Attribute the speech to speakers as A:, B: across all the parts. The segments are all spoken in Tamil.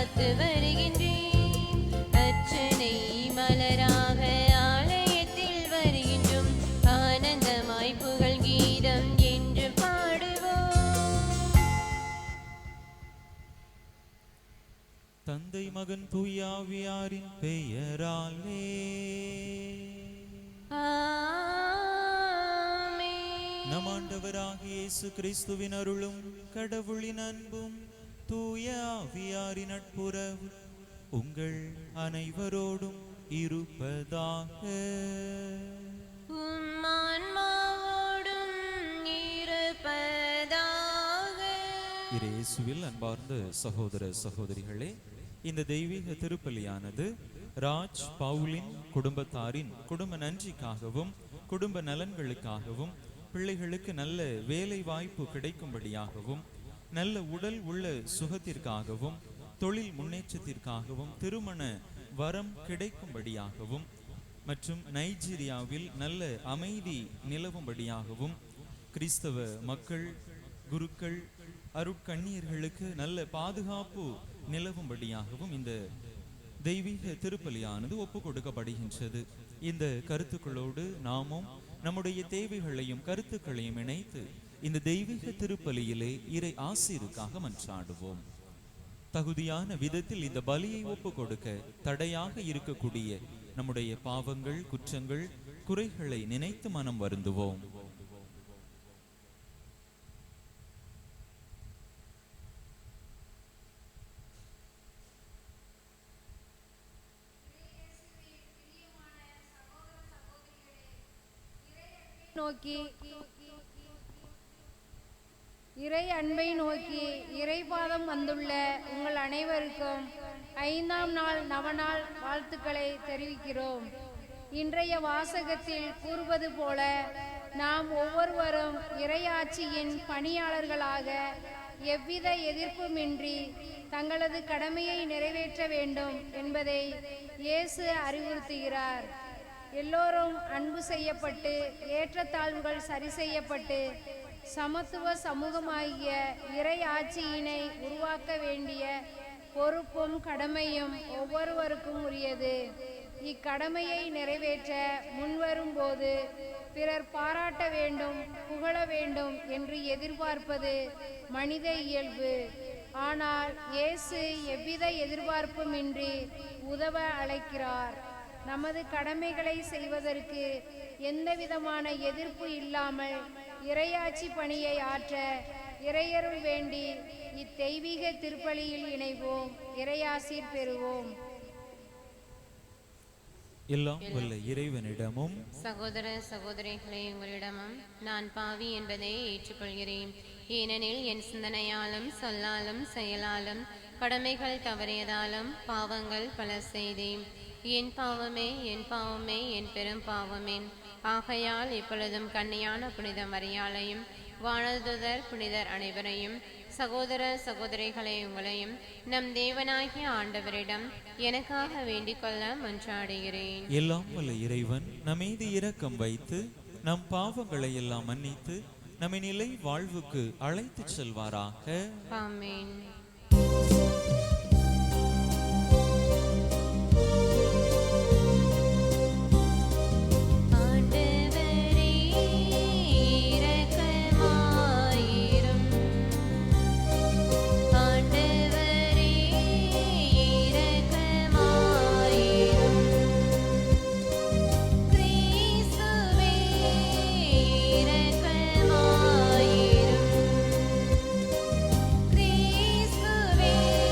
A: காத்து வருகின்றேன். அர்ச்சனை மலராக ஆலயத்தில் வருகின்றோம். ஆனந்தமாய் புகழ் கீதம் என்று பாடுவோம்.
B: தந்தை மகன் தூயாவியாரின் பெயராலே நம் ஆண்டவராகிய இயேசு கிறிஸ்துவின் அருளும் கடவுளின் அன்பும் தூய ஆவியாரின் நட்புறவு உங்கள் அனைவரோடும் இருப்பதாக.
A: உம் ஆன்மாவோடும் இருப்பதாக.
B: இயேசுவில் அன்பார்ந்த சகோதர சகோதரிகளே, இந்த தெய்வீக திருப்பலியானது ராஜ் பவுலின் குடும்பத்தாரின் குடும்ப நன்றிக்காகவும் குடும்ப நலன்களுக்காகவும் பிள்ளைகளுக்கு நல்ல வேலை வாய்ப்பு கிடைக்கும்படியாகவும் நல்ல உடல் உள்ள சுகத்திற்காகவும் தொழில் முன்னேற்றத்திற்காகவும் திருமண வரம் கிடைக்கும்படியாகவும் மற்றும் நைஜீரியாவில் நல்ல அமைதி நிலவும்படியாகவும் கிறிஸ்தவ மக்கள் குருக்கள் அருட்கண்ணியர்களுக்கு நல்ல பாதுகாப்பு நிலவும்படியாகவும் இந்த தெய்வீக திருப்பலியானது ஒப்பு கொடுக்கப்படுகின்றது. இந்த கருத்துக்களோடு நாமும் நம்முடைய தேவைகளையும் கருத்துக்களையும் இணைத்து இந்த தெய்வீக திருப்பலியிலே இறை ஆசீருக்காக மன்றாடுவோம். தகுதியான விதத்தில் இந்த பலியை ஒப்பு கொடுக்க தடையாக இருக்கக்கூடிய நம்முடைய பாவங்கள் குற்றங்கள் குறைகளை நினைத்து மனம் வருந்துவோம்.
C: நோக்கி இறை அன்பை நோக்கி இறைபாதம் வந்துள்ள உங்கள் அனைவருக்கும் 5ஆம் நாள் நவநாள் வாழ்த்துக்களை தெரிவிக்கிறோம். இன்றைய வாசகத்தில் கூறுவது போல நாம் ஒவ்வொருவரும் இறையாட்சியின் பணியாளர்களாக எவ்வித எதிர்ப்புமின்றி தங்களது கடமையை நிறைவேற்ற வேண்டும் என்பதை இயேசு அறிவுறுத்துகிறார். எல்லோரும் அன்பு செய்யப்பட்டு ஏற்றத்தாழ்வுகள் சரி செய்யப்பட்டு சமத்துவ சமூகமாகிய இறை ஆட்சியினை உருவாக்க வேண்டிய பொறுப்பும் கடமையும் ஒவ்வொருவருக்கும் உரியது. இக்கடமையை நிறைவேற்ற முன்வரும் போது பிறர் பாராட்ட வேண்டும் புகழ வேண்டும் என்று எதிர்பார்ப்பது மனித இயல்பு. ஆனால் இயேசு எவ்வித எதிர்பார்ப்புமின்றி உதவ அழைக்கிறார். நமது கடமைகளை செய்வதற்கு எந்தவிதமான எதிர்ப்பு இல்லாமல் இறையாட்சி பணியை ஆற்ற இறையருள் வேண்டி இத்தெய்வீக திருப்பலியில் இணைவோம். இறையாசீர் பெறுவோம்.
B: எல்லாம் வல்ல இறைவனிடமும்
A: சகோதர சகோதரிகளே, உங்களிடமும் நான் பாவி என்பதை ஏற்றுக்கொள்கிறேன். ஏனெனில் என் சிந்தனையாலும் சொல்லாலும் செயலாலும் கடமைகள் தவறியதாலும் பாவங்கள் பல செய்தேன். என் பாவமே என் பாவமே என் பெரும் பாவமே. ஆகையால் இப்பொழுதும் கன்னியான புனித மரியாளையும் வானதுதர் புனிதர் அனைவரையும் சகோதர சகோதரிகளை உங்களையும் நம் தேவனாகிய ஆண்டவரிடம் எனக்காக வேண்டிக் கொள்ள மன்றாடுகிறேன்.
B: எல்லாம் வல்ல இறைவன் நம்மீது இரக்கம் வைத்து நம் பாவங்களை எல்லாம் மன்னித்து நம்மை நிலை வாழ்வுக்கு அழைத்து செல்வாராக.
A: ஆமென்.
D: Please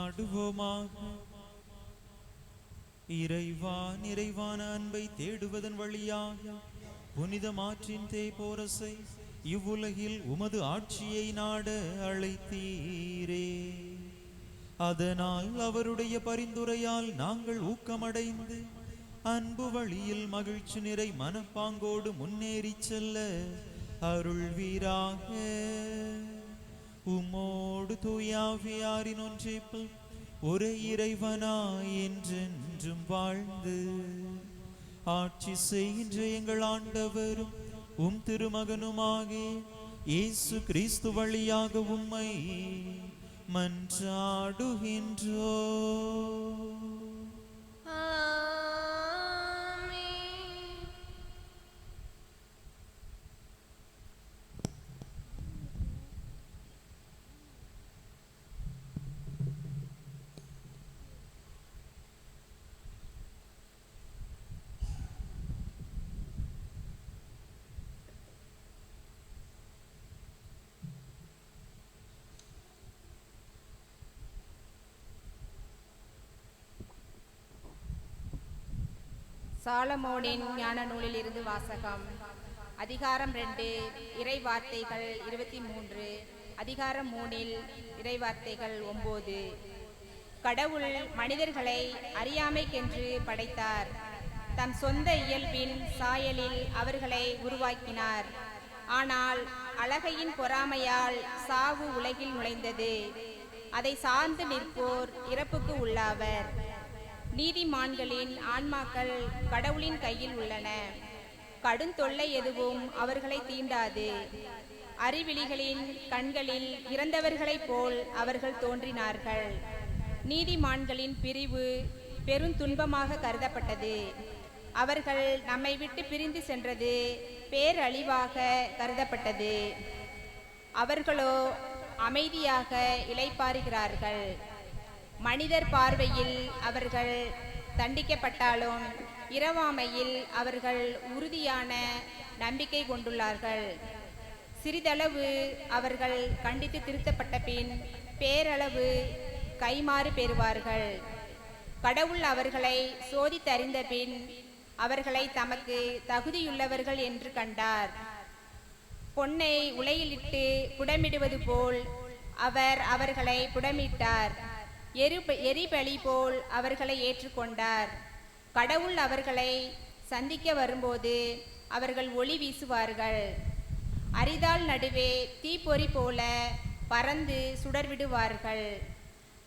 B: மன்றாடுவோமாக. இறைவா, நிறைவான அன்பை தேடுவதன் வழியாக புனித மாற்றின் தேய்போரசை இவ்வுலகில் உமது ஆட்சியை நாட அழைத்தீரே. அதனால் அவருடைய பரிந்துரையால் நாங்கள் ஊக்கமடைந்து அன்பு வழியில் மகிழ்ச்சி நிறை மனப்பாங்கோடு முன்னேறி செல்ல அருள்வீராக. உம்மோடு தூயாவியாரின் ஒன்றிப்பில் ஒரே இறைவனாய் என்றென்றும் வாழ்ந்து ஆட்சி செய்கின்ற எங்கள் ஆண்டவரும் உம் திருமகனுமாகிய இயேசு கிறிஸ்து வழியாக உம்மை மன்றாடுகின்றோ.
D: சாலமோனின் ஞான நூலில் இருந்து வாசகம். அதிகாரம் 2, இறை வார்த்தைகள் 23. அதிகாரம் 3 இறை வார்த்தைகள் 9. கடவுள் மனிதர்களை அறியாமைக்கென்று படைத்தார். தம் சொந்த இயல்பின் சாயலில் அவர்களை உருவாக்கினார். ஆனால் அழகையின் பொறாமையால் சாவு உலகில் நுழைந்தது. அதை சார்ந்து நிற்போர் இறப்புக்கு உள்ளாவர். நீதிமான்களின் ஆன்மாக்கள் கடவுளின் கையில் உள்ளன. கடுந்தொல்லை எதுவும் அவர்களை தீண்டாது. அறிவிலிகளின் கண்களில் இறந்தவர்களைப் போல் அவர்கள் தோன்றினார்கள். நீதிமான்களின் பிரிவு பெருந்துன்பமாக கருதப்பட்டது. அவர்கள் நம்மை விட்டு பிரிந்து சென்றது பேரழிவாக கருதப்பட்டது. அவர்களோ அமைதியாக இளைப்பாறுகிறார்கள். மனிதர் பார்வையில் அவர்கள் தண்டிக்கப்பட்டாலும் இரவாமையில் அவர்கள் உறுதியான நம்பிக்கை கொண்டுள்ளார்கள். சிறிதளவு அவர்கள் கண்டித்து திருத்தப்பட்ட பின் பேரளவு கைமாறு பெறுவார்கள். கடவுள் அவர்களை சோதித்தறிந்த பின் அவர்களை தமக்கு தகுதியுள்ளவர்கள் என்று கண்டார். பொன்னை உலையிலிட்டு புடமிடுவது போல் அவர் அவர்களை புடமிட்டார். எரிபலி போல் அவர்களை ஏற்றுக்கொண்டார். கடவுள் அவர்களை சந்திக்க வரும்போது அவர்கள் ஒளி வீசுவார்கள். அரிதாள் நடுவே தீப்பொறி போல பறந்து சுடர்விடுவார்கள்.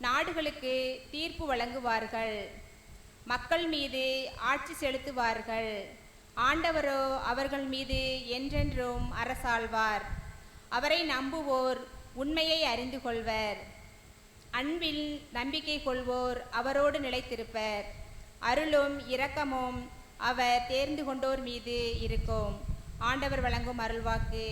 D: நாடுகளுக்கு தீர்ப்பு வழங்குவார்கள். மக்கள் மீது ஆட்சி செலுத்துவார்கள். ஆண்டவரோ அவர்கள் மீது என்றென்றும் அரசாள்வார். அவரை நம்புவோர் உண்மையை அறிந்து கொள்வர். அன்பில் நம்பிக்கை கொள்வோர் அவரோடு நிலைத்திருப்பர். அருளும் இரக்கமும் அவர் தேர்ந்து கொண்டோர் மீது இருக்கும். ஆண்டவர் வழங்கும் அருள்வாக்கு.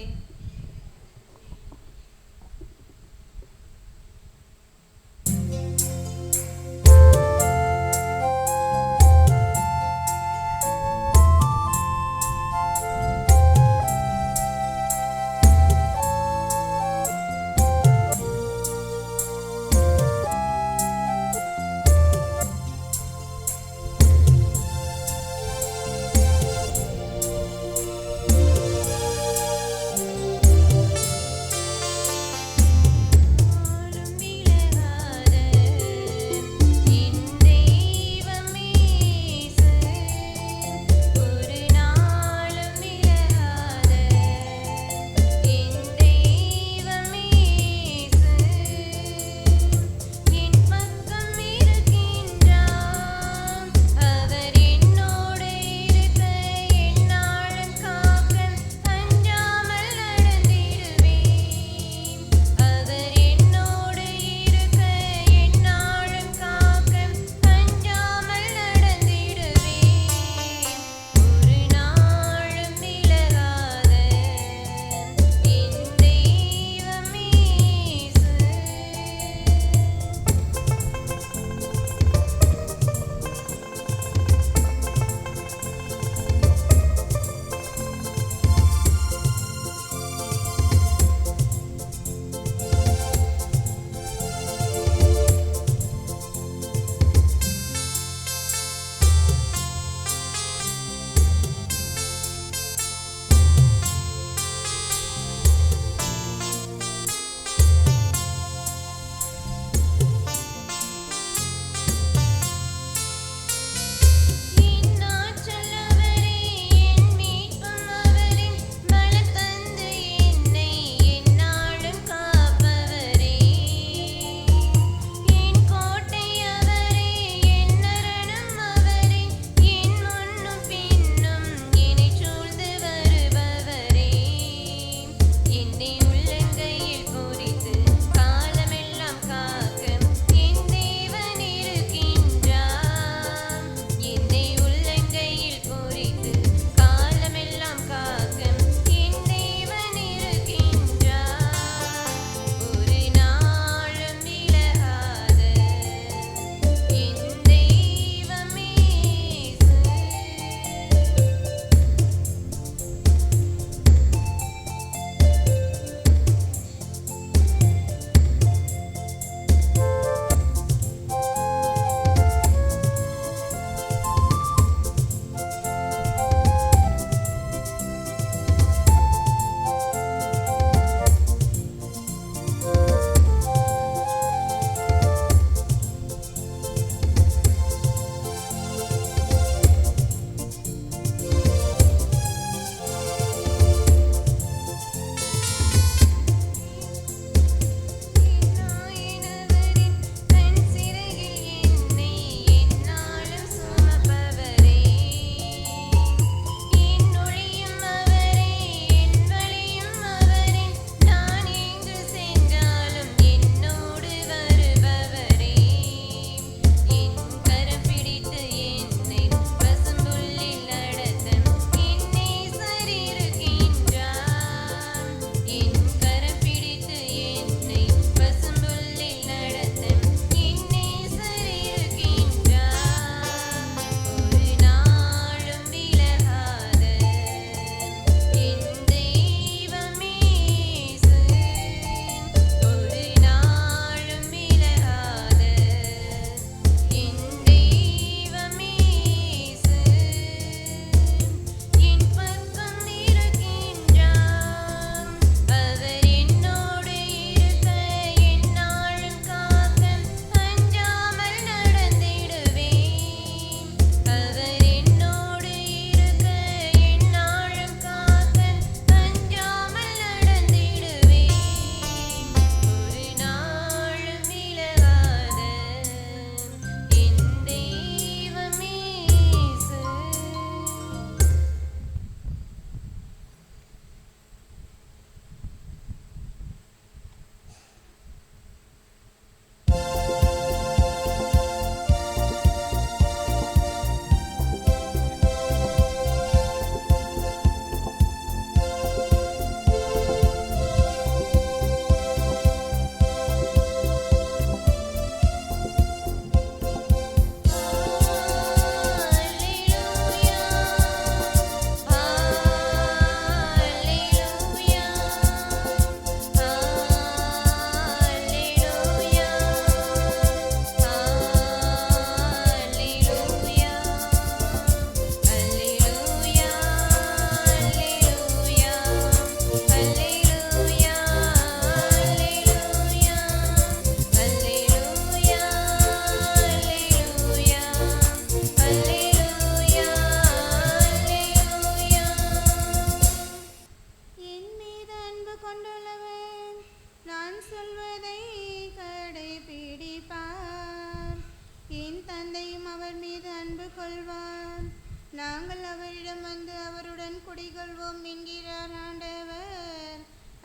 E: கொள்வோம் என்கிறார் ஆண்டவர்.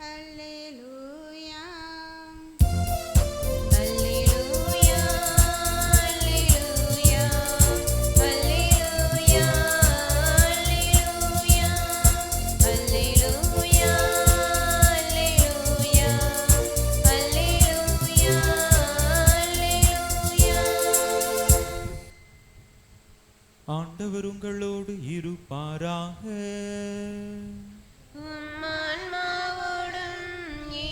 E: அல்லேலூயா.
A: அல்லேலூயா, அல்லேலூயா, அல்லேலூயா, அல்லேலூயா, அல்லேலூயா, அல்லேலூயா, அல்லேலூயா, அல்லேலூயா.
B: ஆண்டவர் உங்களோடு இருப்பாராக.
A: உம் ஆன்மாவோடும்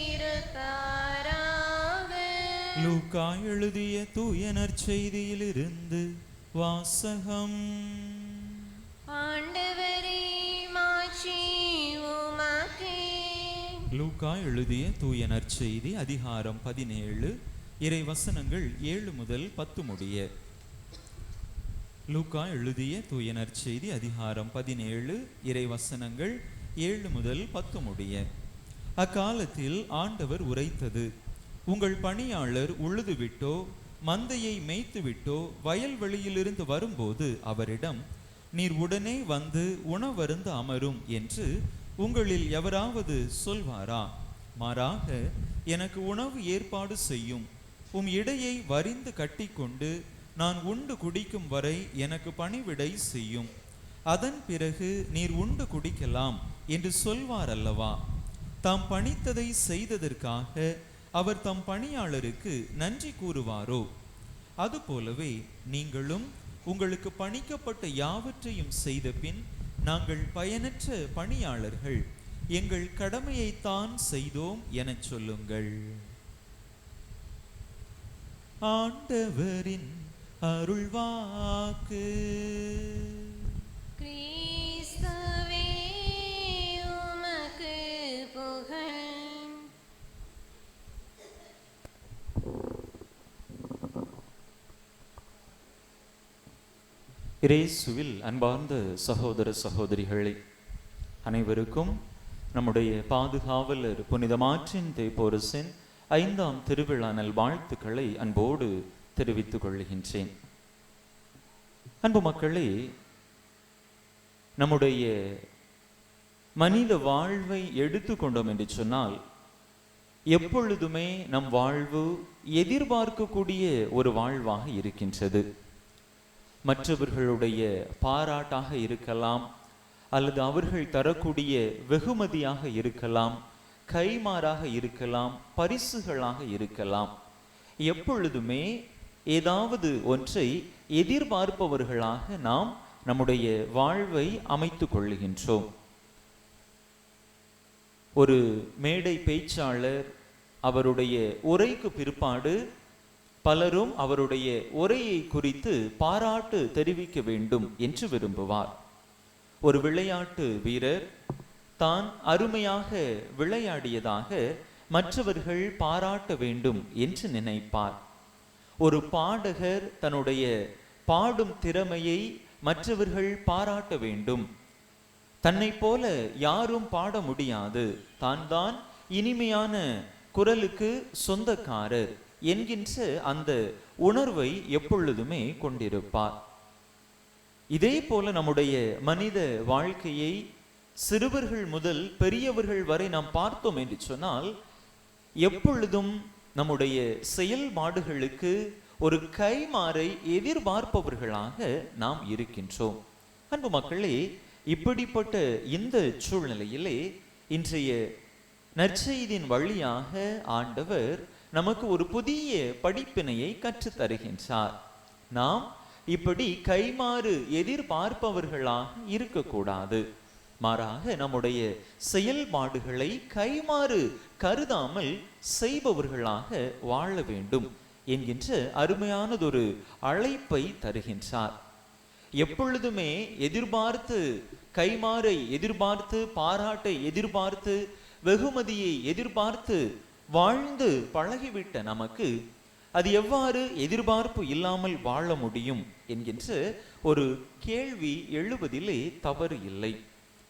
A: இருப்பாராக.
B: லூக்கா எழுதிய தூய நற்செய்தியிலிருந்து வாசகம்.
A: ஆண்டவரே, மாட்சி உமக்கே.
B: லூக்கா எழுதிய தூய நற்செய்தி அதிகாரம் 17 இறை வசனங்கள் 7 முதல் 10 முடிய. லூக்கா எழுதிய தூய நற்செய்தி அதிகாரம் 17 இறை வசனங்கள் 7 முதல் 10 முடிய. அக்காலத்தில் ஆண்டவர் உரைத்தது: உங்கள் பணியாளர் உழுதுவிட்டோ மந்தையை மேய்த்துவிட்டோ வயல்வெளியிலிருந்து வரும்போது அவரிடம், நீர் உடனே வந்து உணவருந்த அமரும் என்று உங்களில் எவராவது சொல்வாரா? மாறாக, எனக்கு உணவு ஏற்பாடு செய்யும், உம் இடையை வரிந்து கட்டிக்கொண்டு நான் உண்டு குடிக்கும் வரை எனக்கு பணிவிடை செய்யும், அதன் பிறகு நீர் உண்டு குடிக்கலாம் என்று சொல்வார் அல்லவா? தாம் பணித்ததை செய்ததற்காக அவர் தம் பணியாளருக்கு நன்றி கூறுவாரோ? அதுபோலவே நீங்களும் உங்களுக்கு பணிக்கப்பட்ட யாவற்றையும் செய்த பின், நாங்கள் பயனற்ற பணியாளர்கள், எங்கள் கடமையைத்தான் செய்தோம் எனச் சொல்லுங்கள். ஆண்டவரின் அருள்வாக்கு.
A: கிறிஸ்துவே, உமக்கு புகழ்.
B: இயேசுவில் அன்பார்ந்த சகோதர சகோதரிகளே, அனைவருக்கும் நம்முடைய பாதுகாவலர் புனித மார்ட்டின் தேப்போரஸின் 5ஆம் திருவிழா நல்வாழ்த்துக்களை அன்போடு தெரிவித்துக் கொள்கின்றேன். அன்பு மக்களே, நம்முடைய மனித வாழ்வை எடுத்துக்கொண்டோம் என்று சொன்னால், எப்பொழுதுமே நம் வாழ்வு எதிர்பார்க்கக்கூடிய ஒரு வாழ்வாக இருக்கின்றது. மற்றவர்களுடைய பாராட்டாக இருக்கலாம், அல்லது அவர்கள் தரக்கூடிய வெகுமதியாக இருக்கலாம், கைமாறாக இருக்கலாம், பரிசுகளாக இருக்கலாம். எப்பொழுதுமே ஏதாவது ஒன்றை எதிர்பார்ப்பவர்களாக நாம் நம்முடைய வாழ்வை அமைத்துக் கொள்ளுகின்றோம். ஒரு மேடை பேச்சாளர் அவருடைய உரைக்கு பிற்பாடு பலரும் அவருடைய உரையை குறித்து பாராட்டு தெரிவிக்க வேண்டும் என்று விரும்புவார். ஒரு விளையாட்டு வீரர் தான் அருமையாக விளையாடியதாக மற்றவர்கள் பாராட்ட வேண்டும் என்று நினைப்பார். ஒரு பாடகர் தன்னுடைய பாடும் திறமையை மற்றவர்கள் பாராட்ட வேண்டும். தன்னை போல யாரும் பாட முடியாது, தான் இனிமையான குரலுக்கு சொந்தக்காரர் என்கின்ற அந்த உணர்வை எப்பொழுதுமே கொண்டிருப்பார். இதே போல நம்முடைய மனித வாழ்க்கையை சிறுவர்கள் முதல் பெரியவர்கள் வரை நாம் பார்த்தோம் என்று சொன்னால், எப்பொழுதும் நம்முடைய செயல்பாடுகளுக்கு ஒரு கைமாறை எதிர்பார்ப்பவர்களாக நாம் இருக்கின்றோம். அன்பு மக்களே, இப்படிப்பட்ட இந்த சூழ்நிலையிலே இன்றைய நற்செய்தியின் வழியாக ஆண்டவர் நமக்கு ஒரு புதிய படிப்பினையை கற்றுத் தருகின்றார். நாம் இப்படி கைமாறு எதிர்பார்ப்பவர்களாக இருக்கக்கூடாது. மாறாக நம்முடைய செயல்பாடுகளை கைமாறு கருதாமல் செய்பவர்களாக வாழ வேண்டும் என்கின்ற அருமையானதொரு அழைப்பை தருகின்றார். எப்பொழுதுமே எதிர்பார்த்து, கைமாறை எதிர்பார்த்து, பாராட்டை எதிர்பார்த்து, வெகுமதியை எதிர்பார்த்து வாழ்ந்து பழகிவிட்ட நமக்கு அது எவ்வாறு எதிர்பார்ப்பு இல்லாமல் வாழ முடியும் என்கின்ற ஒரு கேள்வி எழுவதிலே தவறு இல்லை.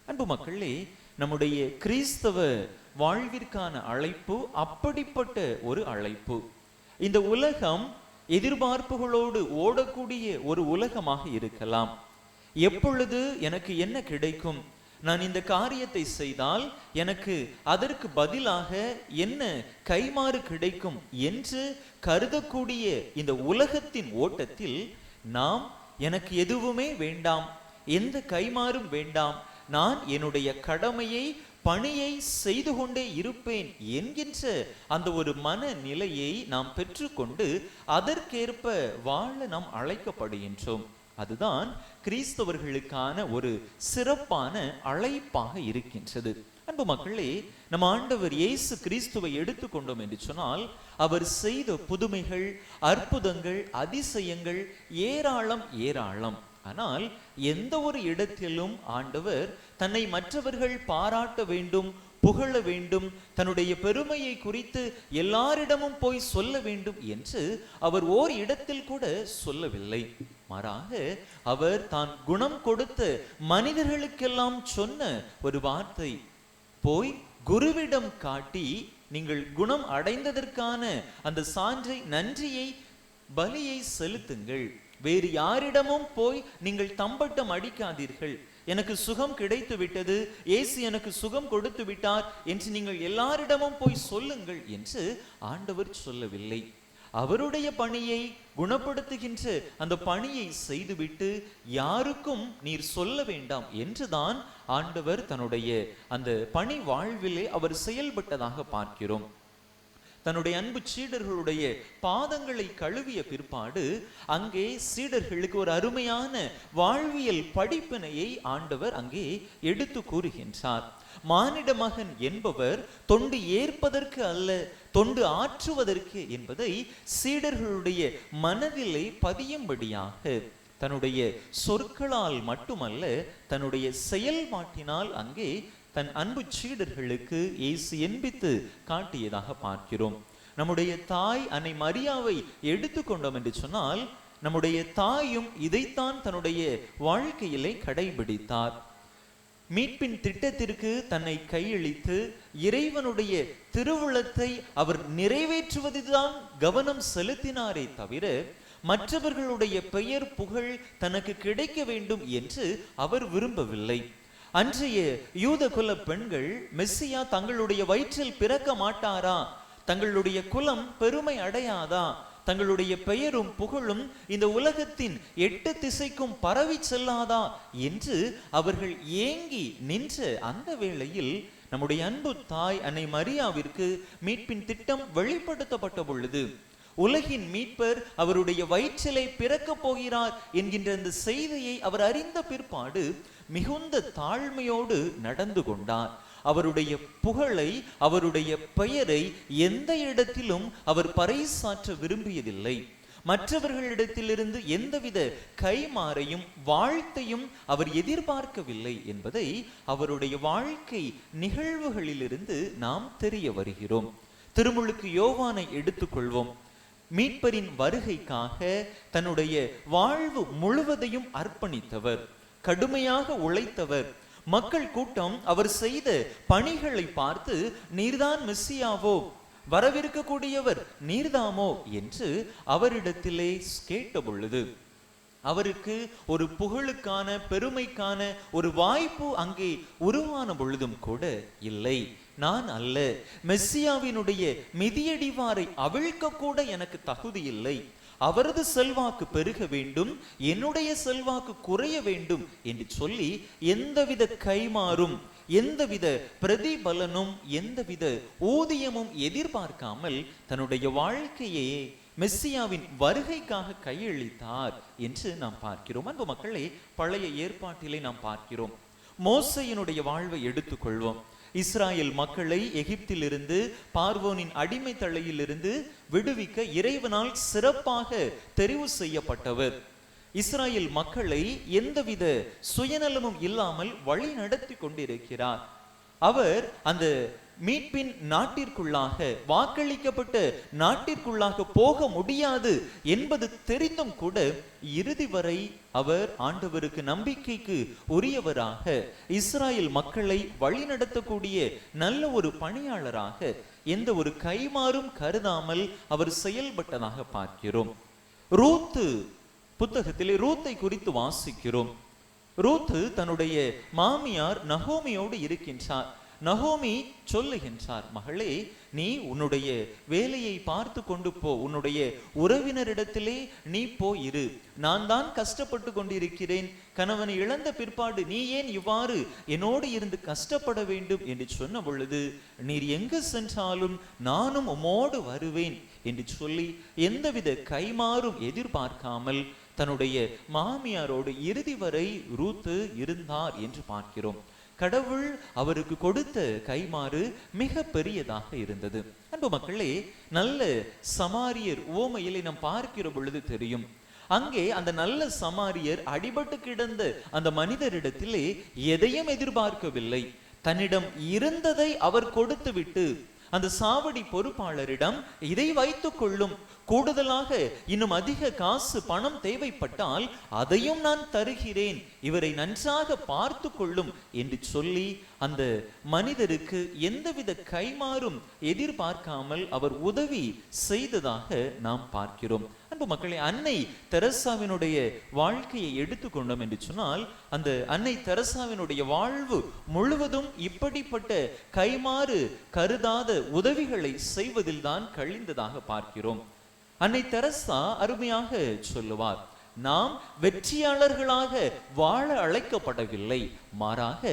B: அன்பு மக்களே, நம்முடைய கிறிஸ்தவ வாழ்விற்கான அழைப்பு அப்படிப்பட்ட ஒரு அழைப்பு. இந்த உலகம் எதிர்பார்ப்புகளோடு ஓடக்கூடிய ஒரு உலகமாக இருக்கலாம். எப்பொழுது எனக்கு என்ன கிடைக்கும், நான் இந்த காரியத்தை செய்தால் எனக்கு அதற்கு பதிலாக என்ன கைமாறு கிடைக்கும் என்று கருதக்கூடிய இந்த உலகத்தின் ஓட்டத்தில் நாம் எனக்கு எதுவுமே வேண்டாம், எந்த கைமாறும் வேண்டாம், நான் என்னுடைய கடமையை பணியை செய்து கொண்டே இருப்பேன் என்கின்ற அந்த ஒரு மனநிலையை நாம் பெற்றுக்கொண்டு அதற்கேற்ப வாழ நாம் அழைக்கப்படுகின்றோம். அதுதான் கிறிஸ்தவர்களுக்கான ஒரு சிறப்பான அழைப்பாக இருக்கின்றது. அன்பு மக்களே, நம் ஆண்டவர் இயேசு கிறிஸ்துவை எடுத்துக்கொண்டோம் என்று சொன்னால் அவர் செய்த புதுமைகள், அற்புதங்கள், அதிசயங்கள் ஏராளம் ஏராளம். ஆனால் எந்த ஒரு இடத்திலும் ஆண்டவர் தன்னை மற்றவர்கள் பாராட்ட வேண்டும், புகழ வேண்டும், தன்னுடைய பெருமையை குறித்து எல்லாரிடமும் போய் சொல்ல வேண்டும் என்று அவர் ஓர் இடத்தில் கூட சொல்லவில்லை. மாறாக அவர் தான் குணம் கொடுத்த மனிதர்களுக்கெல்லாம் சொன்ன ஒரு வார்த்தை, போய் குருவிடம் காட்டி நீங்கள் குணம் அடைந்ததற்கான அந்த சான்றை, நன்றியை, பலியை செலுத்துங்கள். வேறு யாரிடமும் போய் நீங்கள் தம்பட்டம் அடிக்காதீர்கள். எனக்கு சுகம் கிடைத்து விட்டது, இயேசு எனக்கு சுகம் கொடுத்து விட்டார் என்று நீங்கள் எல்லாரிடமும் போய் சொல்லுங்கள் என்று ஆண்டவர் சொல்லவில்லை. அவருடைய பணியை, குணப்படுத்துகின்ற அந்த பணியை செய்துவிட்டு யாருக்கும் நீர் சொல்ல வேண்டாம் என்றுதான் ஆண்டவர் தன்னுடைய அந்த பணி வாழ்விலே அவர் செயல்பட்டதாக பார்க்கிறோம். தன்னுடைய அன்பு சீடர்களுடைய பாதங்களை கழுவிய பிற்பாடு அங்கே சீடர்களுக்கு ஒரு அருமையான வாழ்வியல் படிப்பினையை ஆண்டவர் அங்கே எடுத்து கூறுகின்றார். மானிட மகன் என்பவர் தொண்டு ஏற்பதற்கு அல்ல, தொண்டு ஆற்றுவதற்கு என்பதை சீடர்களுடைய மனதிலே பதியும்படியாக தன்னுடைய சொற்களால் மட்டுமல்ல, தன்னுடைய செயல்பாட்டினால் அங்கே தன் அன்பு சீடர்களுக்கு இயேசு என்பித்து காட்டியதாக பார்க்கிறோம். நம்முடைய தாய் அன்னை மரியாவை எடுத்துக்கொண்டோம் என்று சொன்னால், நம்முடைய தாயும் இதைத்தான் தன்னுடைய வாழ்க்கையிலே கடைபிடித்தார். மீட்பின் திட்டத்திற்கு தன்னை கையளித்து இறைவனுடைய திருவுளத்தை அவர் நிறைவேற்றுவதுதான் கவனம் செலுத்தினாரே தவிர மற்றவர்களுடைய பெயர் புகழ் தனக்கு கிடைக்க வேண்டும் என்று அவர் விரும்பவில்லை. அன்றைய யூத குல பெண்கள் மெஸ்ஸியா தங்களுடைய வயிற்றில் பிறக்க மாட்டாரா, தங்களுடைய குலம் பெருமை அடையாதா, தங்களுடைய பெயரும் புகழும் இந்த உலகத்தின் 8 திசைக்கும் பரவி செல்லாதா என்று அவர்கள் ஏங்கி நின்ற அந்த வேளையில் நம்முடைய அன்பு தாய் அன்னை மரியாவிற்கு மீட்பின் திட்டம் வெளிப்படுத்தப்பட்ட பொழுது, உலகின் மீட்பர் அவருடைய வயிற்றிலே பிறக்க போகிறார் என்கின்ற அந்த செய்தியை அவர் அறிந்த பிற்பாடு மிகுந்த தாழ்மையோடு நடந்து கொண்டார். அவருடைய புகழை, அவருடைய பெயரை எந்த இடத்திலும் அவர் பறைசாற்ற விரும்பியதில்லை. மற்றவர்களிடத்திலிருந்து எந்தவித கைமாறையும் வாழ்த்தையும் அவர் எதிர்பார்க்கவில்லை என்பதை அவருடைய வாழ்க்கை நிகழ்வுகளிலிருந்து நாம் தெரிய வருகிறோம். திருமுழுக்கு யோவானை எடுத்துக்கொள்வோம். மீட்பரின் வருகைக்காக தன்னுடைய வாழ்வு முழுவதையும் அர்ப்பணித்தவர், கடுமையாக உழைத்தவர். மக்கள் கூட்டம் அவர் செய்த பணிகளை பார்த்து, நீர்தான் மெஸ்ஸியாவோ, வரவிருக்கக்கூடியவர் நீர்தாமோ என்று அவரிடத்திலே கேட்ட பொழுது, அவருக்கு ஒரு புகழுக்கான, பெருமைக்கான ஒரு வாய்ப்பு அங்கே உருவான பொழுதும் கூட இல்லை, நான் அல்ல, மெஸ்ஸியாவினுடைய மிதியடிவாரை அவிழ்க்க கூட எனக்கு தகுதி இல்லை, அவரது செல்வாக்கு பெருக வேண்டும், என்னுடைய செல்வாக்கு குறைய வேண்டும் என்று சொல்லி எந்தவித கைமாறும், எந்தவித பிரதிபலனும், எந்தவித ஊதியமும் எதிர்பார்க்காமல் தன்னுடைய வாழ்க்கையை மெஸ்ஸியாவின் வருகைக்காக கையளித்தார் என்று நாம் பார்க்கிறோம். அன்பு மக்களே, பழைய ஏற்பாட்டிலே நாம் பார்க்கிறோம். மோசேயினுடைய வாழ்வை எடுத்துக்கொள்வோம். இஸ்ராயேல் மக்களை எகிப்திலிருந்து, பார்வோனின் அடிமை தலையிலிருந்து விடுவிக்க இறைவனால் சிறப்பாக தெரிவு செய்யப்பட்டவர். இஸ்ராயேல் மக்களை எந்தவித சுயநலமும் இல்லாமல் வழி நடத்தி கொண்டிருக்கிறார். அவர் அந்த மீட்பின் நாட்டிற்குள்ளாக, வாக்களிக்கப்பட்ட நாட்டிற்குள்ளாக போக முடியாது என்பது தெரிந்தும் கூட இறுதி வரை அவர் ஆண்டவருக்கு நம்பிக்கைக்கு உரியவராக, இஸ்ராயேல் மக்களை வழிநடத்தக்கூடிய நல்ல ஒரு பணியாளராக எந்த ஒரு கைமாறும் கருதாமல் அவர் செயல்பட்டதாக பார்க்கிறோம். ரூத்து புத்தகத்திலே ரூத்தை குறித்து வாசிக்கிறோம். ரூத்து தன்னுடைய மாமியார் நகோமியோடு இருக்கின்றார். நகோமி சொல்லுகின்றார், மகளே, நீ உன்னுடைய வேலையை பார்த்து கொண்டு போ, உன்னுடைய உறவினரிடத்திலே நீ போயிரு. நான் தான் கஷ்டப்பட்டு கொண்டிருக்கிறேன், கணவனை இழந்த பிற்பாடு நீ ஏன் இவ்வாறு என்னோடு இருந்து கஷ்டப்பட வேண்டும் என்று சொன்ன பொழுது, நீர் எங்கு சென்றாலும் நானும் உம்மோடு வருவேன் என்று சொல்லி எந்தவித கைமாறும் எதிர்பார்க்காமல் தன்னுடைய மாமியாரோடு இறுதி வரை ரூத்து இருந்தார் என்று பார்க்கிறோம். கடவுள் அவருக்கு கொடுத்த கைமாறு மிக பெரியதாக இருந்தது. அன்பு மக்களே, நல்ல சமாரியர் உவமையிலே நாம் பார்க்கிற பொழுது தெரியும், அங்கே அந்த நல்ல சமாரியர் அடிபட்டு கிடந்த அந்த மனிதரிடத்திலே எதையும் எதிர்பார்க்கவில்லை. தன்னிடம் இருந்ததை அவர் கொடுத்து விட்டு அந்த சாவடி பொறுப்பாளரிடம், இதை வைத்துக் கொள்ளும், கூடுதலாக இன்னும் அதிக காசு பணம் தேவைப்பட்டால் அதையும் நான் தருகிறேன், இவரை நன்றாக பார்த்து கொள்ளும் என்று சொல்லி அந்த மனிதருக்கு எந்தவித கைமாறும் எதிர்பார்க்காமல் அவர் உதவி செய்ததாக நாம் பார்க்கிறோம். அன்பு மக்களே, அன்னை தெரசாவினுடைய வாழ்க்கையை எடுத்துக்கொண்டோம் என்று சொன்னால், அந்த அன்னை தெரசாவினுடைய வாழ்வு முழுவதும் இப்படிப்பட்ட கைமாறு கருதாத உதவிகளை செய்வதில் தான் கழிந்ததாக பார்க்கிறோம். அன்னை தெரசா அருமையாக சொல்லுவார், நாம் வெற்றியாளர்களாக வாழ அழைக்கப்படவில்லை, மாறாக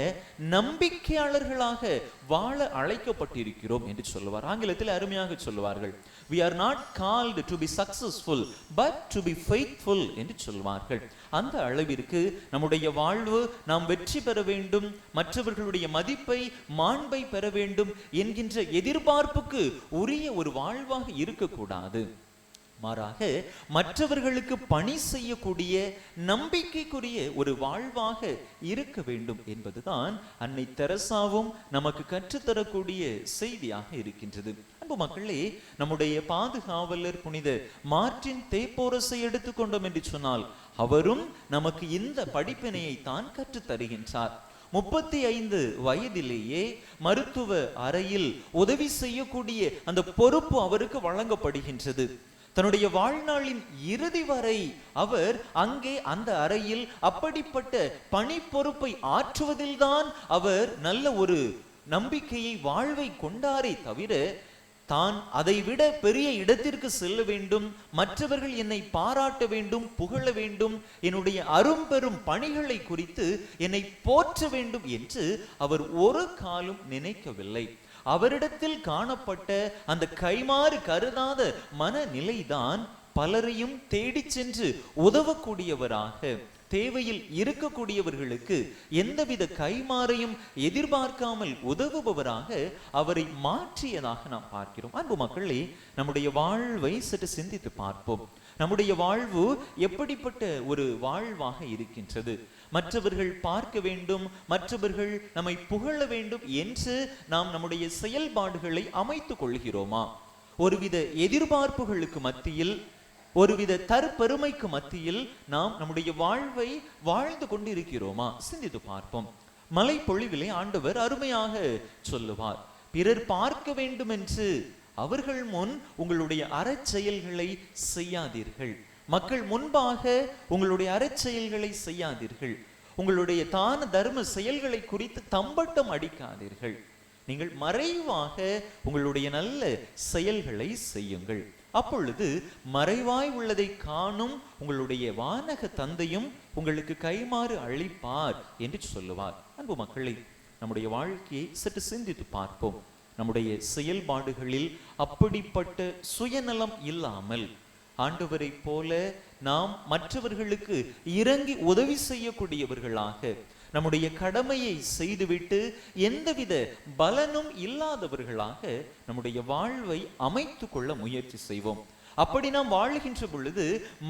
B: நம்பிக்கையாளர்களாக வாழ அழைக்கப்பட்டிருக்கிறோம் என்று சொல்லுவார். ஆங்கிலத்தில் அருமையாக சொல்லுவார்கள், we are not called to be successful but to be faithful என்று சொல்வார்கள். அந்த அளவிற்கு நம்முடைய வாழ்வு நாம் வெற்றி பெற வேண்டும், மற்றவர்களுடைய மதிப்பை மாண்பை பெற வேண்டும் என்கின்ற எதிர்பார்ப்புக்கு உரிய ஒரு வாழ்வாக இருக்கக்கூடாது. மாறாக மற்றவர்களுக்கு பணி செய்யக்கூடிய நம்பிக்கைக்குரிய ஒரு வாழ்வாக இருக்க வேண்டும் என்பதுதான் அன்னை தெரசாவும் நமக்கு கற்றுத்தரக்கூடிய செய்தியாக இருக்கின்றது. அன்பு மக்களே, நம்முடைய பாதுகாவலர் புனித மார்ட்டின் தேப்போரஸை எடுத்துக்கொண்டோம் என்று சொன்னால், அவரும் நமக்கு இந்த படிப்பினையை தான் கற்றுத் தருகின்றார். 35 வயதிலேயே மருத்துவ அறையில் உதவி செய்யக்கூடிய அந்த பொறுப்பு அவருக்கு வழங்கப்படுகின்றது. தன்னுடைய வாழ்நாளின் இறுதி வரை அவர் அங்கே அந்த அறையில் அப்படிப்பட்ட பணி பொறுப்பை ஆற்றுவதில்தான் அவர் நல்ல ஒரு நம்பிக்கையை, வாழ்வை கொண்டாரே தவிர, தான் அதைவிட பெரிய இடத்திற்கு செல்ல வேண்டும், மற்றவர்கள் என்னை பாராட்ட வேண்டும், புகழ வேண்டும், என்னுடைய அரும்பெரும் பணிகளை குறித்து என்னை போற்ற வேண்டும் என்று அவர் ஒரு காலம் நினைக்கவில்லை. அவரிடத்தில் காணப்பட்ட அந்த கைமாறு கருதாத மனநிலைதான் பலரையும் தேடி சென்று உதவக்கூடியவராக, தேவையில் இருக்கக்கூடியவர்களுக்கு எந்தவித கைமாறையும் எதிர்பார்க்காமல் உதவுபவராக அவரை மாற்றியதாக நாம் பார்க்கிறோம். அன்பு மக்களே, நம்முடைய வாழ்வை சற்று சிந்தித்து பார்ப்போம். நம்முடைய வாழ்வு எப்படிப்பட்ட ஒரு வாழ்வாக இருக்கின்றது? மற்றவர்கள் பார்க்க வேண்டும், மற்றவர்கள் நம்மை புகழ வேண்டும் என்று நாம் நம்முடைய செயல்பாடுகளை அமைத்துக் கொள்கிறோமா? ஒருவித எதிர்பார்ப்புகளுக்கு மத்தியில், ஒருவித தற்பெருமைக்கு மத்தியில் நாம் நம்முடைய வாழ்வை வாழ்ந்து கொண்டிருக்கிறோமா? சிந்தித்து பார்ப்போம். மலை பொழிவிலே ஆண்டவர் அருமையாக சொல்லுவார், பிறர் பார்க்க வேண்டும் என்று அவர்கள் முன் உங்களுடைய அறச்செயல்களை செய்யாதீர்கள். மக்கள் முன்பாக உங்களுடைய அறச்செயல்களை செய்யாதீர்கள். உங்களுடைய தான தர்ம செயல்களை குறித்து தம்பட்டம் அடிக்காதீர்கள். நீங்கள் மறைவாக உங்களுடைய நல்ல செயல்களை செய்யுங்கள். அப்பொழுது மறைவாய் உள்ளதை காணும் உங்களுடைய வானக தந்தையும் உங்களுக்கு கைமாறு அளிப்பார் என்று சொல்லுவார். அன்பு மக்களை, நம்முடைய வாழ்க்கையை சற்று சிந்தித்து பார்ப்போம். நம்முடைய செயல்பாடுகளில் அப்படிப்பட்ட சுயநலம் இல்லாமல் ஆண்டவரை போல நாம் மற்றவர்களுக்கு இறங்கி உதவி செய்யக்கூடியவர்களாக, நம்முடைய கடமையை செய்துவிட்டு எந்தவித பலனும் இல்லாதவர்களாக நம்முடைய வாழ்வை அமைத்து கொள்ள முயற்சி செய்வோம். அப்படி நாம் வாழ்கின்ற பொழுது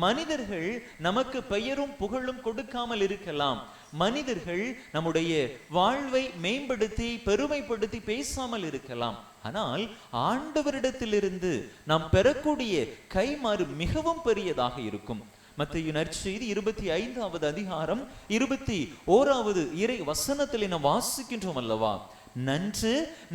B: மனிதர்கள் நமக்கு பெயரும் புகழும் கொடுக்காமல் இருக்கலாம். மனிதர்கள் நம்முடைய வாழ்வை மேம்படுத்தி பெருமைப்படுத்தி பேசாமல் இருக்கலாம். ஆனால் ஆண்டவரிடத்திலிருந்து நாம் பெறக்கூடிய கைமாறு மிகவும் பெரியதாக இருக்கும். மத்தேயு நற்செய்தி 25வது அதிகாரம் 21வது இறை வசனத்தில் நாம் வாசிக்கின்றோம் அல்லவா, நன்று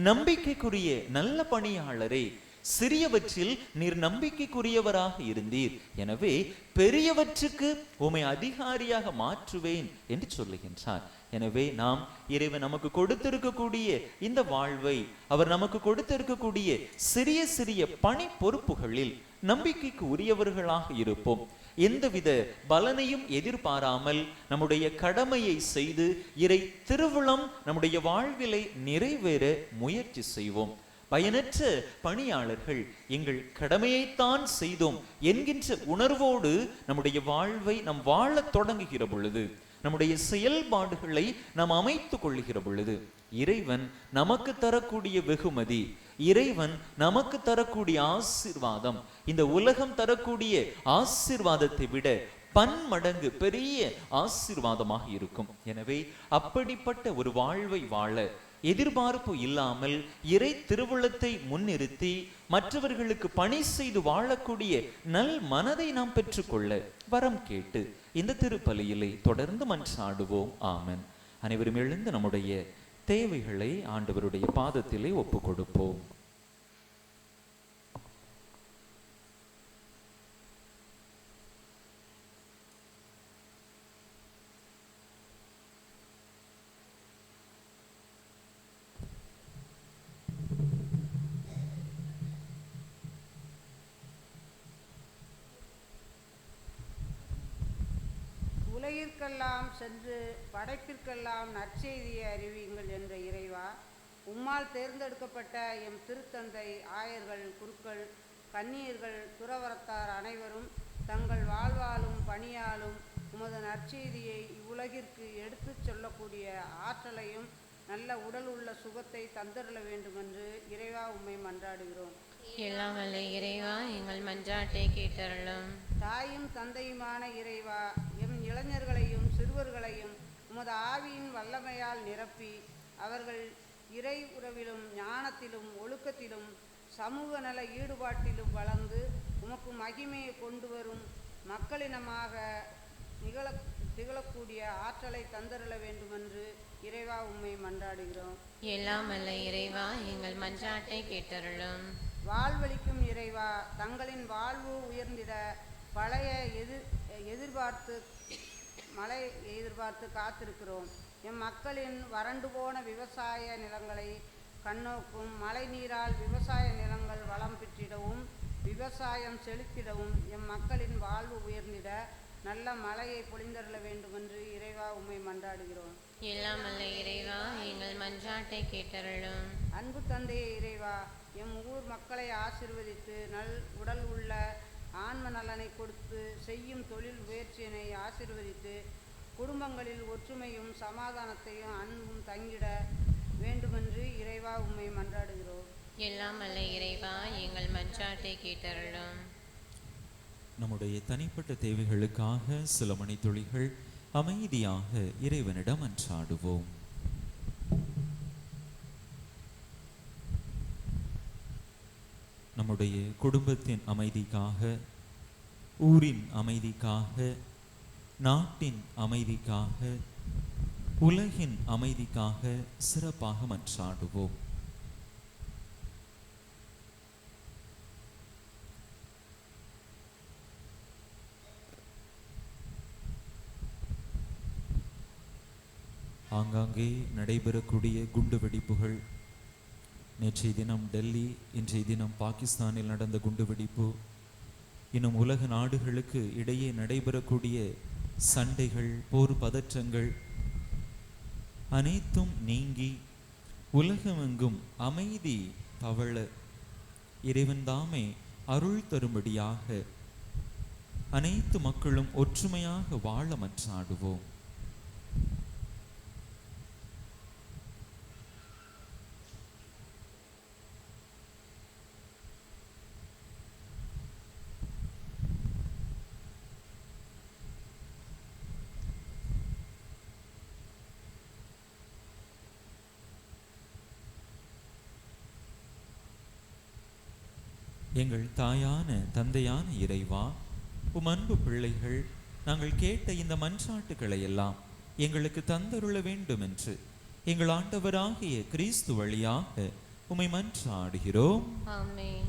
B: நம்பிக்கைக்குரிய நல்ல பணியாளரே, சிறியவற்றில் நீர் நம்பிக்கைக்குரியவராக இருந்தீர், எனவே பெரியவற்றுக்கு உம்மை அதிகாரியாக மாற்றுவேன் என்று சொல்லுகின்றார். எனவே நாம் இறைவன் நமக்கு கொடுத்திருக்கக்கூடிய இந்த வாழ்வை, அவர் நமக்கு கொடுத்திருக்கக்கூடிய சிறிய சிறிய பணி பொறுப்புகளில் நம்பிக்கைக்கு உரியவர்களாக இருப்போம். எந்தவித பலனையும் எதிர்பாராமல் நம்முடைய கடமையை செய்து இறை திருவுளம் நம்முடைய வாழ்விலை நிறைவேற முயற்சி செய்வோம். பயனற்ற பணியாளர்கள் எங்கள் கடமையைத்தான் செய்தோம் என்கின்ற உணர்வோடு நம்முடைய வாழ்வை நாம் வாழத் தொடங்குகிற பொழுது, நம்முடைய செயல்பாடுகளை நாம் அமைத்துக் கொள்ளுகிற பொழுது, இறைவன் நமக்கு தரக்கூடிய வெகுமதி, இறைவன் நமக்கு தரக்கூடிய ஆசீர்வாதம், இந்த உலகம் தரக்கூடிய ஆசீர்வாதத்தை விட பன்மடங்கு பெரிய ஆசீர்வாதமாக இருக்கும். எனவே அப்படிப்பட்ட ஒரு வாழ்வை வாழ எதிர்பார்ப்பு இல்லாமல் இறை திருவுளத்தை முன்னிறுத்தி மற்றவர்களுக்கு பணி செய்து வாழக்கூடிய நல் மனதை நாம் பெற்றுக்கொள்ள வரம் கேட்டு இந்த திருப்பலியிலே தொடர்ந்து மன்றாடுவோம். ஆமென். அனைவரும் எழுந்து நம்முடைய தேவைகளை ஆண்டவருடைய பாதத்திலே ஒப்பு கொடுப்போம்.
E: உலகிற்கெல்லாம் சென்று படைப்பிற்கெல்லாம் நற்செய்தியை அறிவியுங்கள் என்ற இறைவா, உம்மால் தேர்ந்தெடுக்கப்பட்ட எம் திருத்தந்தை, ஆயர்கள், குருக்கள், கன்னியர்கள், துறவரத்தார் அனைவரும் தங்கள் வாழ்வாலும் பணியாலும் உமது நற்செய்தியை இவ்வுலகிற்கு எடுத்துச் சொல்லக்கூடிய ஆற்றலையும் நல்ல உடல் உள்ள சுகத்தை தந்தருள வேண்டுமென்று இறைவா உம்மை மன்றாடுகிறோம்.
A: எல்லாம் வல்ல இறைவா, எங்கள் மன்றாட்டை கேட்டருளும்.
E: தாயும் தந்தையுமான இறைவா, எம் இளைஞர்களையும் சிறுவர்களையும் உமது ஆவியின் வல்லமையால் நிரப்பி அவர்கள் இறை உறவிலும் ஞானத்திலும் ஒழுக்கத்திலும் சமூக நல ஈடுபாட்டிலும் வளர்ந்து உமக்கு மகிமையை கொண்டு வரும் மக்களினமாக திகழக்கூடிய ஆற்றலை தந்தருள வேண்டுமென்று இறைவா உம்மை மன்றாடுகிறோம்.
A: எல்லாம் வல்ல இறைவா, எங்கள் மன்றாட்டை கேட்டருளும்.
E: வாழ்வளிக்கும் இறைவா, தங்களின் வாழ்வு உயர்ந்திட பழைய மழை எதிர்பார்த்து காத்திருக்கிறோம். எம் மக்களின் வறண்டு போன விவசாய நிலங்களை கண்ணோக்கும் மழை நீரால் விவசாய நிலங்கள் வளம் பெற்றிடவும் விவசாயம் செழித்திடவும் எம் மக்களின் வாழ்வு உயர்ந்திட நல்ல மழையை பொழிந்தருள வேண்டுமென்று இறைவா உம்மை மன்றாடுகிறோம்.
A: எல்லாம் வல்ல இறைவா, எங்கள் மன்றாட்டை கேட்டருளும்.
E: அன்பு தந்தையே இறைவா, எம் ஊர் மக்களை ஆசீர்வதித்து நல் உடல் உள்ள ஆன்ம நலனை கொடுத்து செய்யும் தொழில் முயற்சியினை ஆசீர்வதித்து குடும்பங்களில் ஒற்றுமையும் சமாதானத்தையும் அன்பும் தங்கிட வேண்டுமென்று இறைவா உம்மை மன்றாடுகிறோம்.
A: எல்லாம் வல்ல இறைவா, எங்கள் மன்றாட்டை கேட்டருளும்.
B: நம்முடைய தனிப்பட்ட தேவைகளுக்காக சில மணித்துளிகள் அமைதியாக இறைவனிடம் மன்றாடுவோம். நம்முடைய குடும்பத்தின் அமைதிக்காக, ஊரின் அமைதிக்காக, நாட்டின் அமைதிக்காக, உலகின் அமைதிக்காக சிறப்பாக மன்றாடுவோம். ஆங்காங்கே நடைபெறக்கூடிய குண்டுவெடிப்புகள், நேற்றைய தினம் டெல்லி, இன்றைய தினம் பாகிஸ்தானில் நடந்த குண்டுவெடிப்பு, இன்னும் உலக நாடுகளுக்கு இடையே நடைபெறக்கூடிய சண்டைகள், போர் பதற்றங்கள் அனைத்தும் நீங்கி உலகமெங்கும் அமைதி தவழ இறைவன் தாமே அருள் தரும்படியாக அனைத்து மக்களும் ஒற்றுமையாக வாழ மன்றாடுவோம். எங்கள் தாயான தந்தையான இறைவா, உம் அன்பு பிள்ளைகள் நாங்கள் கேட்ட இந்த மன்றாட்டுக்களை எல்லாம் எங்களுக்கு தந்தருள வேண்டும் என்று எங்கள் ஆண்டவராகிய கிறிஸ்து வழியாக உம்மை மன்றாடுகிறோம்.
A: ஆமென்.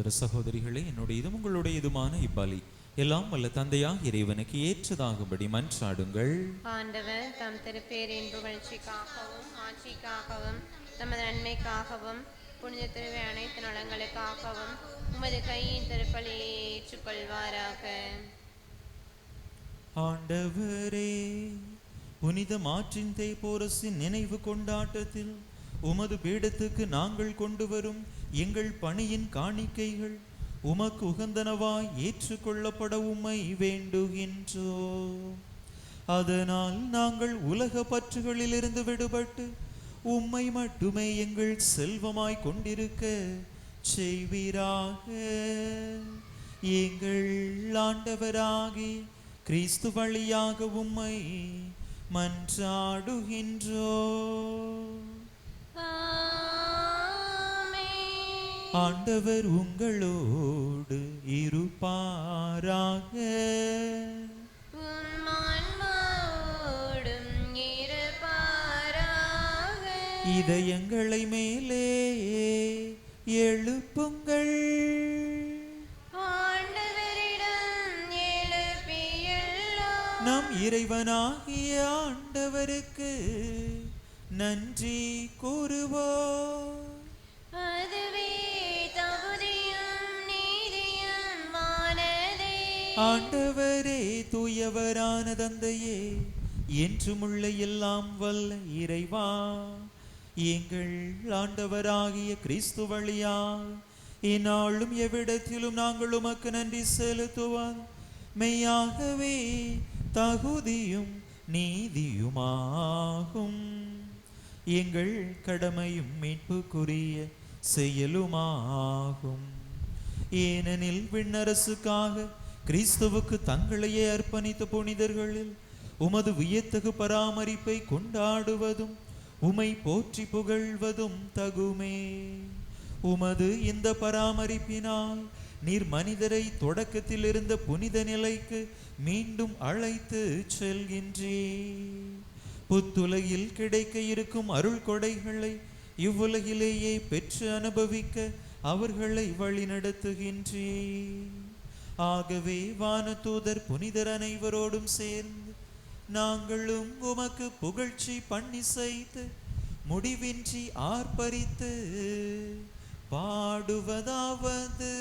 F: சகோதர சகோதரிகளே, என்னுடையதும் உங்களுடையதுமான இப்பலி எல்லாம் வல்ல தந்தையாக இறைவனுக்கு ஏற்றதாகும்படி மன்றாடுங்கள்.
A: ஆண்டவர் தம் திருப்பேரின் புகழ்ச்சிக்காகவும் ஆட்சிக்காகவும் தமது நன்மைக்காகவும் புனித திருவை அனைத்து நலங்களுக்காகவும் உமது கையின் திருப்பலியை ஏற்றுக்கொள்வாராக.
B: ஆண்டவரே, புனித மார்ட்டின் தேப்போரஸின் நினைவு கொண்டாட்டத்தில் உமது பீடத்துக்கு நாங்கள் கொண்டு வரும் எங்கள் பணியின் காணிக்கைகள் உமக்கு உகந்தனவாய் ஏற்றுக்கொள்ளப்பட உம்மை வேண்டுகின்றோம். அதனால் நாங்கள் உலக பற்றுகளிலிருந்து விடுபட்டு உம்மை மட்டுமே எங்கள் செல்வமாய் கொண்டிருக்க செய்வீராக. எங்கள் ஆண்டவராகி கிறிஸ்து வழியாக உம்மை மன்றாடுகின்றோம். ஆண்டவர் உங்களோடு இருப்பாராக. இதயங்களை மேலே எழுப்புங்கள். நம் இறைவனாகிய ஆண்டவருக்கு நன்றி கூறுவோம். ஆண்டவரே, தூயவரான தந்தையே, என்றுமுள்ள எல்லாம் வல்ல இறைவா, எங்கள் ஆண்டவராகிய கிறிஸ்து வழியா இந்நாளும் எவ்விடத்திலும் நாங்கள் உமக்கு நன்றி செலுத்துவோம். மெய்யாகவே தகுதியும் நீதியுமாகும். எங்கள் கடமையும் மீட்புக்குரிய செயலுமாகும். ஏனெனில் விண்ணரசுக்காக கிறிஸ்துவுக்கு தங்களையே அர்ப்பணித்த புனிதர்களில் உமது வியத்தகு பராமரிப்பை கொண்டாடுவதும் உமை போற்றி புகழ்வதும் தகுமே. உமது இந்த பராமரிப்பினால் நீர் மனிதரை தொடக்கத்தில் இருந்த புனித நிலைக்கு மீண்டும் அழைத்து செல்கின்றீர். புத்துலகில் கிடைக்க இருக்கும் அருள் கொடைகளை இவ்வுலகிலேயே பெற்று அனுபவிக்க அவர்களை வழிநடத்துகின்றீர். ஆகவே வானதூதர் புனிதர் அனைவரோடும் சேர்ந்து நாங்களும் உமக்கு புகழ்ச்சி பண்ணி செய்து முடிவின்றி ஆர்ப்பரித்து பாடுவதாவது: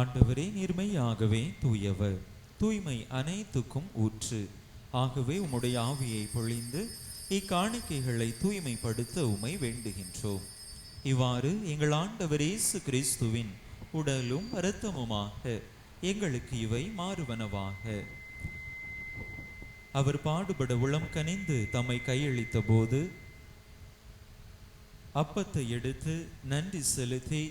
B: ஆண்டவரே, நீர்மையாகவே தூயவர், தூய்மை அனைத்துக்கும் ஊற்று. ஆகவே உம்முடைய ஆவியை பொழிந்து இக்காணிக்கைகளை தூய்மைப்படுத்த உம்மை வேண்டுகின்றோம். இவ்வாறு எங்கள் ஆண்டவர் இயேசு கிறிஸ்துவின் உடலும் இரத்தமுமாக எங்களுக்கு இவை மாறுவனவாக. அவர் பாடுபட உளம் கனிந்து தம்மை கையளித்த போது அப்பத்தை எடுத்து நன்றி செலுத்தி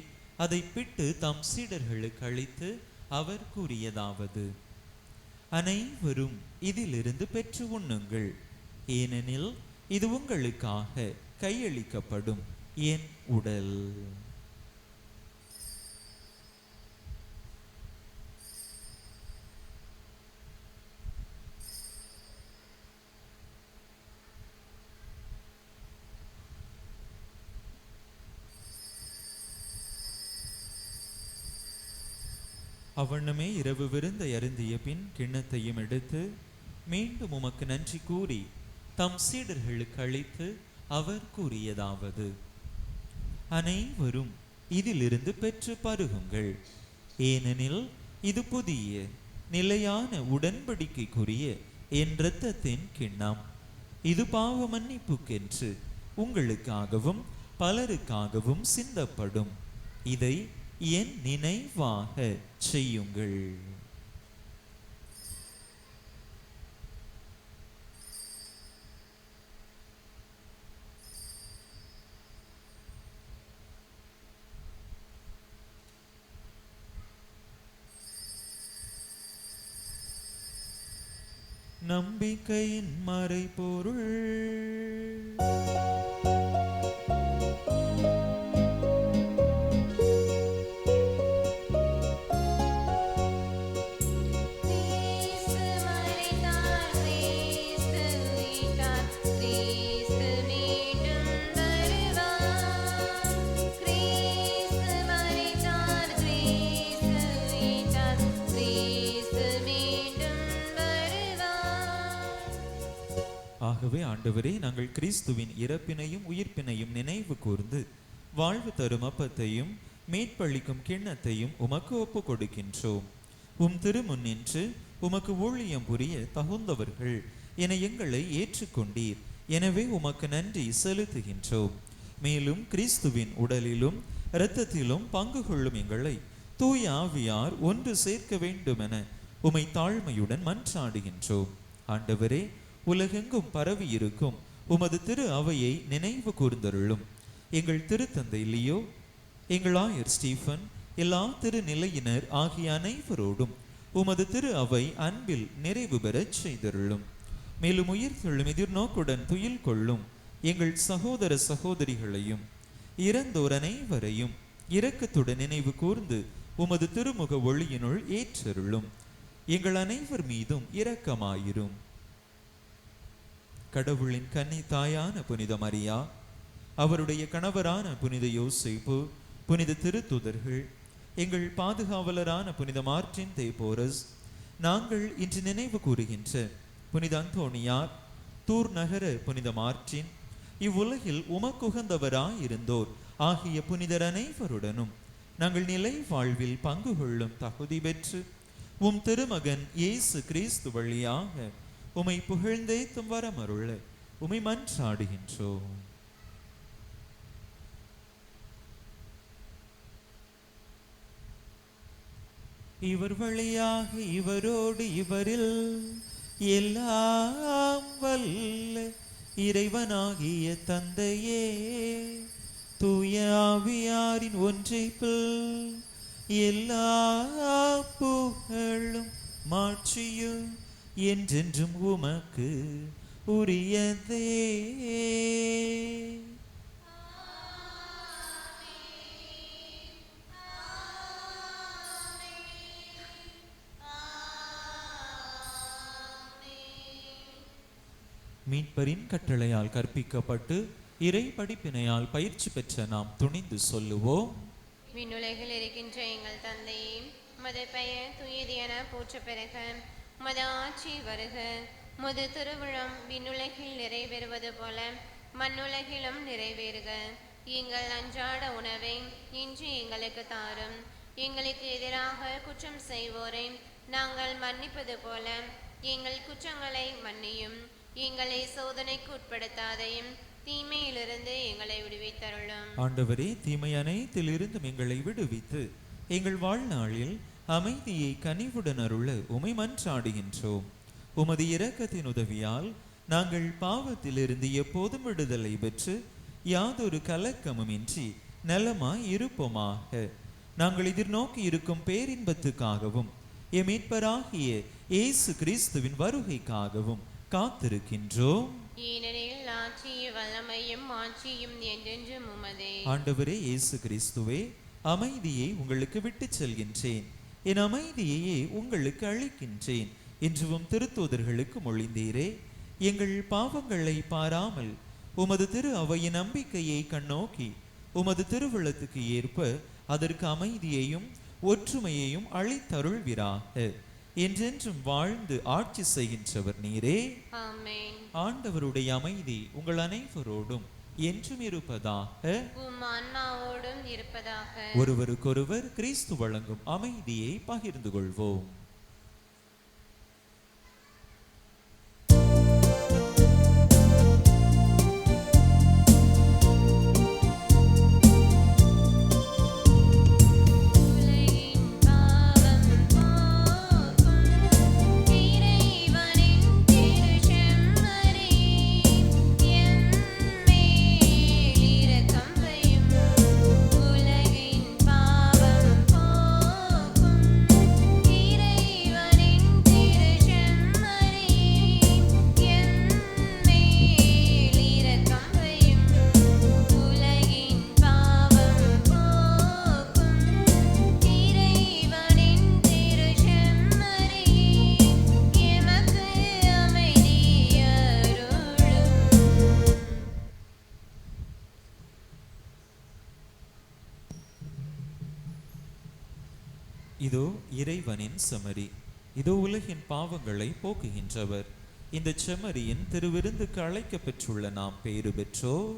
B: அதை பிட்டு தம் சீடர்களுக்கு அளித்து அவர் கூறியதாவது: அனைவரும் இதிலிருந்து பெற்று உண்ணுங்கள், ஏனெனில் இது உங்களுக்காக கையளிக்கப்படும் என் உடல்.
F: அவ்வண்ணமே இரவு விருந்தை அருந்திய பின் கிண்ணத்தையும் எடுத்து மீண்டும் உமக்கு நன்றி கூறி தம் சீடர்களுக்கு அளித்து அவர் கூறியதாவது: அனைவரும் இதிலிருந்து பெற்று பருகுங்கள், ஏனெனில் இது புதிய நிலையான உடன்படிக்கைக்குரிய என் இரத்தத்தின் கிண்ணம். இது பாவ மன்னிப்புக்கென்று உங்களுக்காகவும் பலருக்காகவும் சிந்தப்படும். இதை என் நினைவாக செய்யுங்கள். நம்பிக்கையின் மறைபொருள். ஆகவே ஆண்டவரே, நாங்கள் கிறிஸ்துவின் இறப்பினையும் உயிர்ப்பினையும் நினைவு கூர்ந்து வாழ்வு தரும் அப்பத்தையும் மீட்பளிக்கும் கிண்ணத்தையும் உமக்கு ஒப்பு கொடுக்கின்றோம். உம் திருமுன்னின்று உமக்கு ஊழியம் புரிய தகுந்தவர்கள் என எங்களை ஏற்றுக்கொண்டீர். எனவே உமக்கு நன்றி செலுத்துகின்றோம். மேலும் கிறிஸ்துவின் உடலிலும் இரத்தத்திலும் பங்கு கொள்ளும் எங்களை தூய ஆவியார் ஒன்று சேர்க்க வேண்டுமென உமை தாழ்மையுடன் மன்றாடுகின்றோம். ஆண்டவரே, உலகெங்கும் பரவி இருக்கும் உமது திரு அவையை நினைவு கூர்ந்தருளும். எங்கள் திருத்தந்தை லியோ, எங்கள் ஆயர் ஸ்டீஃபன், எல்லா திருநிலையினர் ஆகிய அனைவரோடும் உமது திரு அவை அன்பில் நிறைவு பெறச் செய்தருளும். மேலும் உயிர்த்தெழும் எதிர்நோக்குடன் துயில் கொள்ளும் எங்கள் சகோதர சகோதரிகளையும் இறந்தோர் அனைவரையும் இரக்கத்துடன் நினைவு கூர்ந்து உமது திருமுக ஒளியினுள் ஏற்றருளும். எங்கள் அனைவர் மீதும் இரக்கமாயிரும். கடவுளின் கன்னி தாயான புனித மரியா, அவருடைய கணவரான புனித யோசேப்பு, புனித திருத்துதர்கள், எங்கள் பாதுகாவலரான புனித மார்ட்டின் தேபோரஸ், நாங்கள் இன்று நினைவு கூறுகின்ற புனித அந்தோணியார், தூர் நகர புனித மார்ட்டின், இவ்வுலகில் உமக்குகந்தவராயிருந்தோர் ஆகிய புனிதர் அனைவருடனும் நாங்கள் நிலை வாழ்வில் பங்கு கொள்ளும் தகுதி பெற்று உம் திருமகன் இயேசு கிறிஸ்து வழியாக உமை புகழ்ந்தேத்தும் வரமருள உமை மன்றாடுகின்றோம். இவர் வழியாக இவரோடு இவரில் எல்லாம் வல்ல இறைவனாகிய தந்தையே, தூய ஆவியாரின் ஒன்றைப்பில் எல்லா புகழும் மாட்சியும் என்றென்றும் உமக்கு உரியதே. மீட்பரின் கட்டளையால் கற்பிக்கப்பட்டு இறை படிப்பினையால் பயிற்சி பெற்ற நாம் துணிந்து சொல்லுவோம்:
A: விண்ணுலகில் இருக்கின்ற எங்கள் தந்தையே, உமது பெயர் தூயது என போற்ற பெறுக. உமது ஆட்சி வருக. உமது திருவிழம் விண்ணுலகில் நிறைவேறுவது போல மண்ணுலகிலும் நிறைவேறுக. எங்கள் அன்றாட உணவை இன்று எங்களுக்கு தாரும். எங்களுக்கு எதிராக குற்றம் செய்வோரை நாங்கள் மன்னிப்பது போல எங்கள் குற்றங்களை மன்னியும். எங்களை சோதனைக்கு உட்படுத்தாதையும் தீமையிலிருந்து எங்களை விடுவித்தருளும்.
F: ஆண்டவரே, தீமை அனைத்திலிருந்தும் எங்களை விடுவித்து எங்கள் வாழ்நாளில் அமைதியை கனிவுடன் அருள உமை மன்றாடுகின்றோம். உமது இரக்கத்தின் உதவியால் நாங்கள் பாவத்திலிருந்து எப்போதும் விடுதலை பெற்று யாதொரு கலக்கமுமின்றி நலமாய் இருப்போமாக. நாங்கள் எதிர்நோக்கி இருக்கும் பேரின்பத்துக்காகவும் எம் மீட்பராகிய இயேசு கிறிஸ்துவின் வருகைக்காகவும் காத்திருக்கின்றோம்.
A: ஏனெனில் ஆட்சியும் வல்லமையும் ஆட்சியும் என்றென்றும் உமதே.
F: ஆண்டவரே இயேசு கிறிஸ்துவே, அமைதியை உங்களுக்கு விட்டுச் செல்கின்றேன், என் அமைதியையே உங்களுக்கு அளிக்கின்றேன் என்றும் திருத்தூதர்களுக்கு மொழிந்தீரே. எங்கள் பாவங்களை பாராமல் உமது திரு அவையின் நம்பிக்கையை கண்ணோக்கி உமது திருவுளத்துக்கு ஏற்ப அதற்கு அமைதியையும் ஒற்றுமையையும் அளித்தருள்வீராக. என்றென்றும் வாழ்ந்து ஆட்சி செய்கின்றவர் நீரே.
A: ஆமென்.
F: ஆண்டவருடைய அமைதி உங்கள் அனைவரோடும் என்றும் இருப்பதாக.
A: உம் ஆன்மாவோடும் இருப்பதாக.
F: ஒருவருக்கொருவர் கிறிஸ்து வழங்கும் அமைதியை பகிர்ந்து கொள்வோம். இதோ இறைவனின் செம்மறி, இதோ உலகின் பாவங்களை போக்குகின்றவர். இந்த செம்மறியின் திருவிருந்துக்கு அழைக்க பெற்றுள்ள நாம் பேறு பெற்றோ.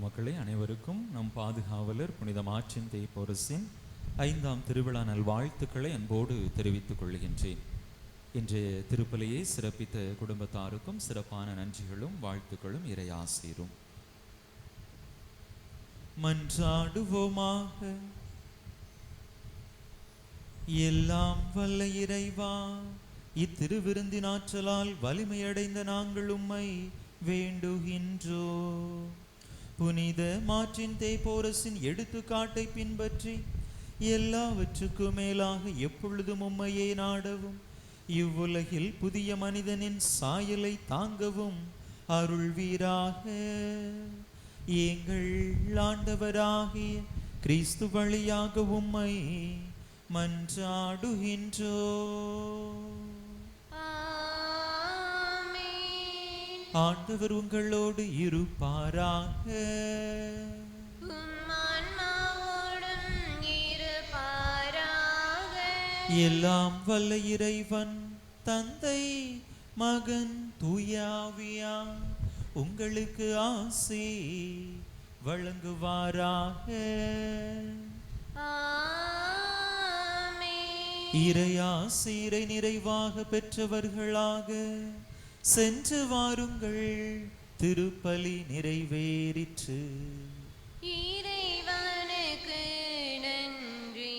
F: மக்களே, அனைவருக்கும் நம் பாதுகாவலர் புனித மார்ட்டின் தேய்போரஸின் 5ஆம் திருவிழா நல்வாழ்த்துக்களை அன்போடு தெரிவித்துக் கொள்கின்றேன். இன்றைய திருப்பலியை சிறப்பித்த குடும்பத்தாருக்கும் சிறப்பான நன்றிகளும் வாழ்த்துக்களும் இறையாசீரும். மன்றாடுவோமாக. எல்லாம் வல்ல இறைவா, இத்திருவிருந்தின் ஆற்றலால் வலிமையடைந்த நாங்கள் உம்மை வேண்டுகின்றோம். புனித மார்ட்டின் தேய்போரஸின் எடுத்துக்காட்டை பின்பற்றி எல்லாவற்றுக்கும் மேலாக எப்பொழுதும் உம்மையே நாடவும், இவ்வுலகில் புதிய மனிதனின் சாயலை தாங்கவும் அருள்வீராக. எங்கள் ஆண்டவராகிய கிறிஸ்து வழியாக உம்மை மன்றாடுகின்றோம். ஆண்டவர் உங்களோடு இருப்பாராக. எல்லாம் வல்ல இறைவன் தந்தை மகன் தூயாவியார் உங்களுக்கு ஆசி வழங்குவாராக. இறையாசீரை நிறைவாக பெற்றவர்களாக சென்று வாருங்கள். திருப்பலி நிறைவேறிற்று.
A: இறைவனுக்கு நன்றி.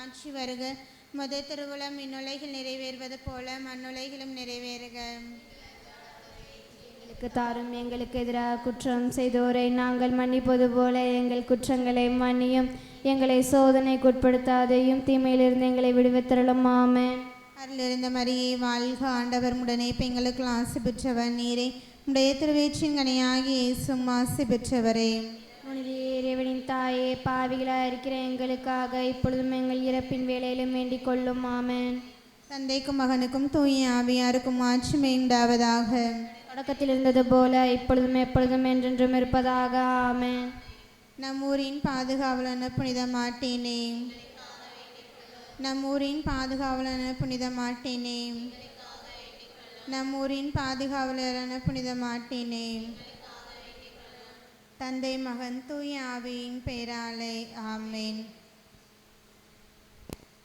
G: ஆட்சி வருக. முதல் திருவுளம் இந்நுலைகள் நிறைவேறுவது போல மண்ணுலைகளும் நிறைவேறுக.
H: எங்களுக்கு தாரும். எங்களுக்கு எதிராக குற்றம் செய்தோரை நாங்கள் மன்னிப்பது போல எங்கள் குற்றங்களை மன்னியும். எங்களை சோதனைக்குட்படுத்தாதையும் தீமையிலிருந்து எங்களை விடுவித்தருளும். ஆமென்.
G: அருளிருந்த மரியே வாழ்க, ஆண்டவர் உடனே பெண்களுக்கு ஆசி பெற்றவர் நீரே. உடைய திருவேற்றின் கனியாகி இயேசும் ஆசி பெற்றவரே.
H: இறைவனின் தாயே, பாவிகளாக இருக்கிற எங்களுக்காக இப்பொழுதும் எங்கள் இறப்பின் வேளையிலும் வேண்டிக் கொள்ளும். ஆமென்.
G: தந்தைக்கும் மகனுக்கும் தூய ஆவியாருக்கும் ஆட்சிமை உண்டாவதாக.
H: தொடக்கத்தில் இருந்தது போல இப்பொழுதும் எப்பொழுதும் என்றென்றும் இருப்பதாக. ஆமென்.
G: நம் ஊரின் பாதுகாவலன புனித மாட்டேனே, நம் ஊரின் பாதுகாவலன புனித மாட்டேனே, நம் ஊரின் பாதுகாவலரான புனித மாட்டேனே. தந்தை மகன் தூய ஆவியின் பெயராலே ஆமென்.